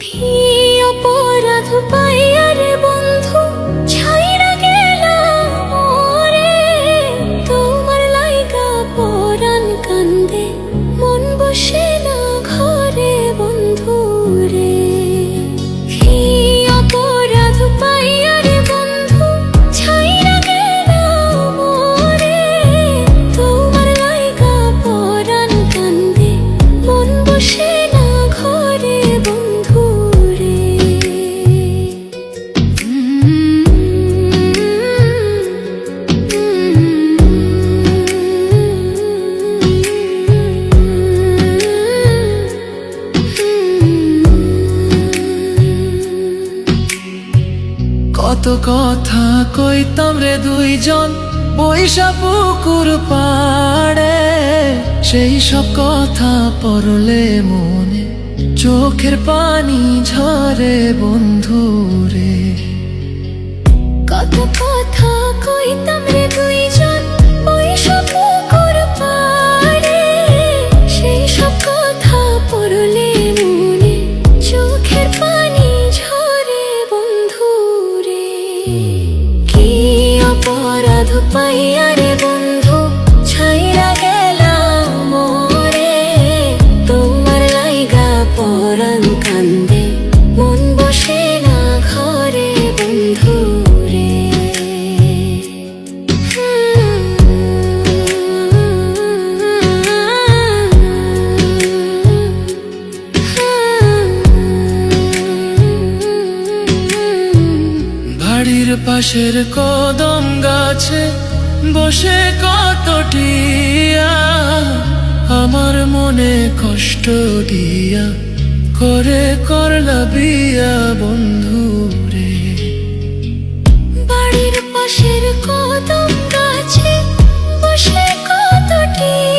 কি অপরাধ পাইয়া রে বন্ধু ছাইরা গেলাম মোরে, তোমার লাইগা পরাণ কান্দে মন বসে না ঘরে বন্ধু রে। কি অপরাধ পাইয়া রে বন্ধু ছাইরা গেলাম মোরে, তোমার লাইগা পরাণ কান্দে মন বসে না ঘরে বন্ধু রে। কত কথা কইতাম রে দুইজন বৈশা পুকুর পাড়ে, সেই সব কথা পড়লে মনে চোখের পানি ঝরে বন্ধু রে। কত কথা কইতাম রে দুইজন বৈশা পুকুর পাড়ে, সেই সব কথা পড়লে মনে চোখের পানি ঝরে বন্ধু রে। কি অপরাধ পাইয়া রে বন্ধু ছাইরা গেলাম মোরে, তোমার লাইগা পরাণ কান্দে মন বসে না ঘরে বন্ধু রে। বাড়ির পাশের কদম গাছে বসে কত টিয়া, আমার মনে কষ্ট দিয়া করে করলা বিয়া বন্ধু রে। বাড়ির পাশের কদম গাছে বসে কত টিয়া,